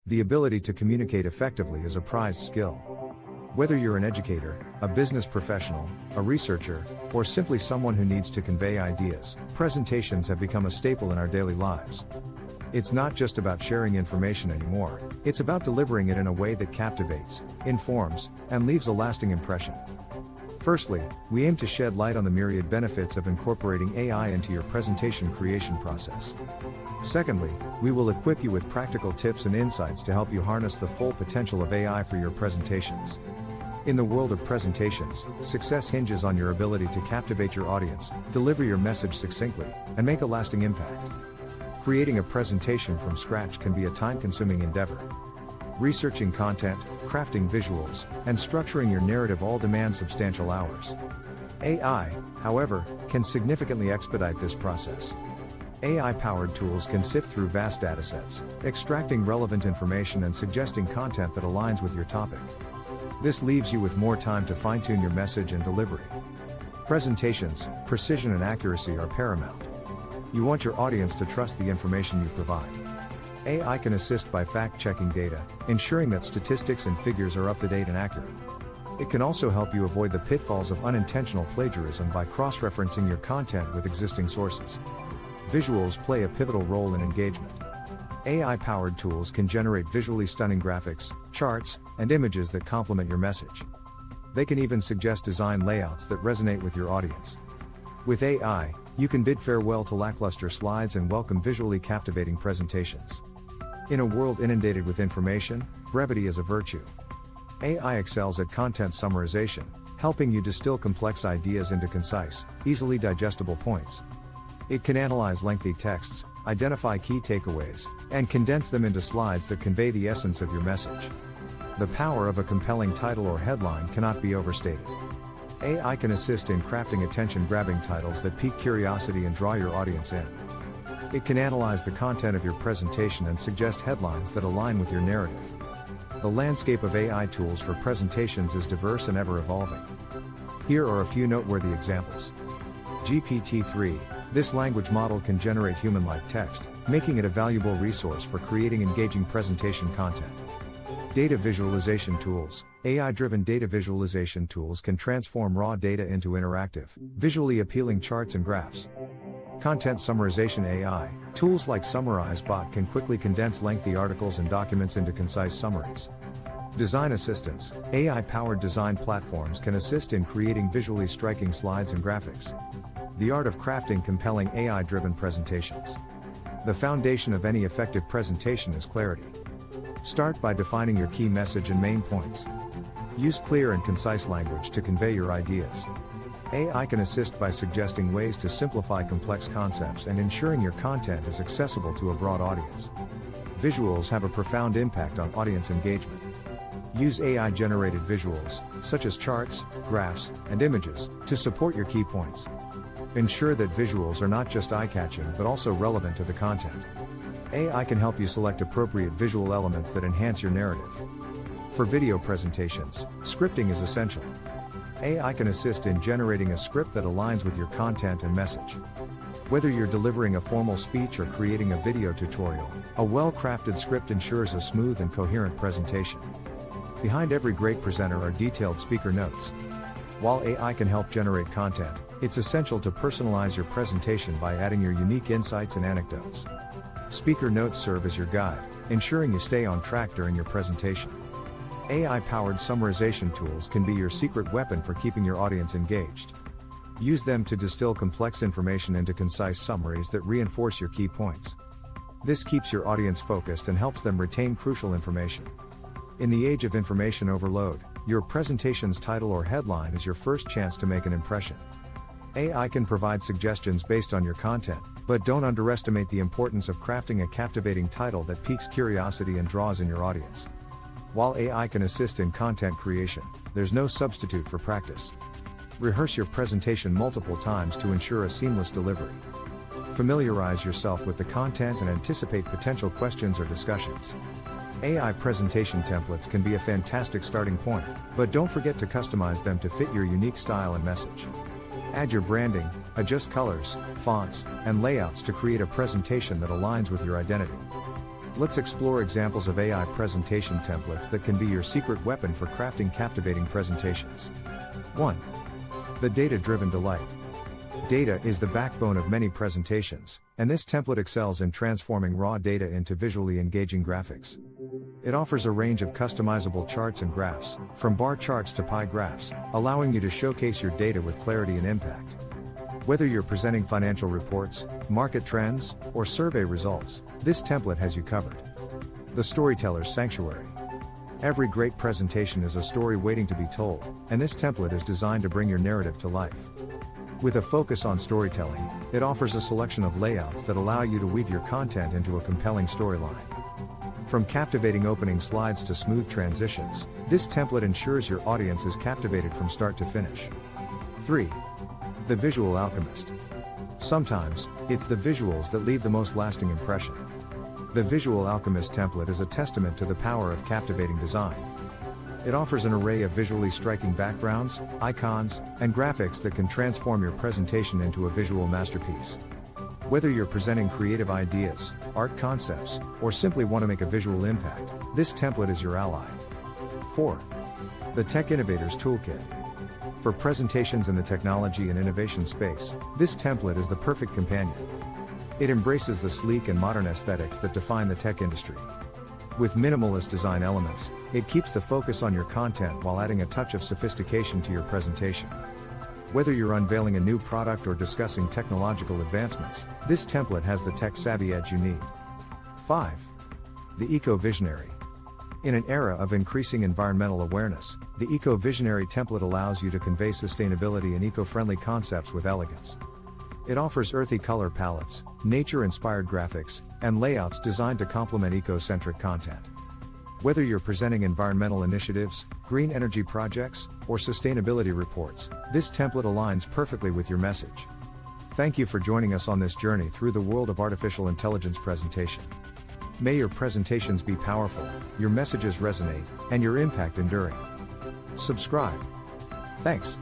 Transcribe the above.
The ability to communicate effectively is a prized skill. Whether you're an educator, a business professional, a researcher, or simply someone who needs to convey ideas, presentations have become a staple in our daily lives. It's not just about sharing information anymore, it's about delivering it in a way that captivates, informs, and leaves a lasting impression. Firstly, we aim to shed light on the myriad benefits of incorporating AI into your presentation creation process. Secondly, we will equip you with practical tips and insights to help you harness the full potential of AI for your presentations. In the world of presentations, success hinges on your ability to captivate your audience, deliver your message succinctly, and make a lasting impact. Creating a presentation from scratch can be a time-consuming endeavor. Researching content, crafting visuals, and structuring your narrative all demand substantial hours. AI, however, can significantly expedite this process. AI-powered tools can sift through vast datasets, extracting relevant information and suggesting content that aligns with your topic. This leaves you with more time to fine-tune your message and delivery. Presentations, precision and accuracy are paramount. You want your audience to trust the information you provide. AI can assist by fact-checking data, ensuring that statistics and figures are up-to-date and accurate. It can also help you avoid the pitfalls of unintentional plagiarism by cross-referencing your content with existing sources. Visuals play a pivotal role in engagement. AI-powered tools can generate visually stunning graphics, charts, and images that complement your message. They can even suggest design layouts that resonate with your audience. With AI, you can bid farewell to lackluster slides and welcome visually captivating presentations. In a world inundated with information, brevity is a virtue. AI excels at content summarization, helping you distill complex ideas into concise, easily digestible points. It can analyze lengthy texts, identify key takeaways, and condense them into slides that convey the essence of your message. The power of a compelling title or headline cannot be overstated. AI can assist in crafting attention-grabbing titles that pique curiosity and draw your audience in. It can analyze the content of your presentation and suggest headlines that align with your narrative. The landscape of AI tools for presentations is diverse and ever-evolving. Here are a few noteworthy examples. GPT-3. This language model can generate human-like text, making it a valuable resource for creating engaging presentation content. Data visualization tools. AI-driven data visualization tools can transform raw data into interactive, visually appealing charts and graphs. Content summarization AI. Tools like SummarizeBot can quickly condense lengthy articles and documents into concise summaries. Design assistance. AI-powered design platforms can assist in creating visually striking slides and graphics. The art of crafting compelling AI-driven presentations. The foundation of any effective presentation is clarity. Start by defining your key message and main points. Use clear and concise language to convey your ideas. AI can assist by suggesting ways to simplify complex concepts and ensuring your content is accessible to a broad audience. Visuals have a profound impact on audience engagement. Use AI-generated visuals, such as charts, graphs, and images, to support your key points. Ensure that visuals are not just eye-catching but also relevant to the content. AI can help you select appropriate visual elements that enhance your narrative. For video presentations, scripting is essential. AI can assist in generating a script that aligns with your content and message. Whether you're delivering a formal speech or creating a video tutorial, a well-crafted script ensures a smooth and coherent presentation. Behind every great presenter are detailed speaker notes. While AI can help generate content, it's essential to personalize your presentation by adding your unique insights and anecdotes. Speaker notes serve as your guide, ensuring you stay on track during your presentation. AI-powered summarization tools can be your secret weapon for keeping your audience engaged. Use them to distill complex information into concise summaries that reinforce your key points. This keeps your audience focused and helps them retain crucial information. In the age of information overload, your presentation's title or headline is your first chance to make an impression. AI can provide suggestions based on your content, but don't underestimate the importance of crafting a captivating title that piques curiosity and draws in your audience. While AI can assist in content creation, there's no substitute for practice. Rehearse your presentation multiple times to ensure a seamless delivery. Familiarize yourself with the content and anticipate potential questions or discussions. AI presentation templates can be a fantastic starting point, but don't forget to customize them to fit your unique style and message. Add your branding, adjust colors, fonts, and layouts to create a presentation that aligns with your identity. Let's explore examples of AI presentation templates that can be your secret weapon for crafting captivating presentations. 1. The data-driven delight. Data is the backbone of many presentations, and this template excels in transforming raw data into visually engaging graphics. It offers a range of customizable charts and graphs, from bar charts to pie graphs, allowing you to showcase your data with clarity and impact. Whether you're presenting financial reports, market trends, or survey results, this template has you covered. The Storyteller's Sanctuary. Every great presentation is a story waiting to be told, and this template is designed to bring your narrative to life. With a focus on storytelling, it offers a selection of layouts that allow you to weave your content into a compelling storyline. From captivating opening slides to smooth transitions, this template ensures your audience is captivated from start to finish. 3. The Visual Alchemist. Sometimes, it's the visuals that leave the most lasting impression. The Visual Alchemist template is a testament to the power of captivating design. It offers an array of visually striking backgrounds, icons, and graphics that can transform your presentation into a visual masterpiece. Whether you're presenting creative ideas, art concepts, or simply want to make a visual impact, this template is your ally. 4. The Tech Innovators Toolkit. For presentations in the technology and innovation space, this template is the perfect companion. It embraces the sleek and modern aesthetics that define the tech industry. With minimalist design elements, it keeps the focus on your content while adding a touch of sophistication to your presentation. Whether you're unveiling a new product or discussing technological advancements, this template has the tech-savvy edge you need. 5. The Eco-Visionary. In an era of increasing environmental awareness, the Eco-Visionary template allows you to convey sustainability and eco-friendly concepts with elegance. It offers earthy color palettes, nature-inspired graphics, and layouts designed to complement eco-centric content. Whether you're presenting environmental initiatives, green energy projects, or sustainability reports, this template aligns perfectly with your message. Thank you for joining us on this journey through the world of artificial intelligence presentation. May your presentations be powerful, your messages resonate, and your impact enduring. Subscribe. Thanks.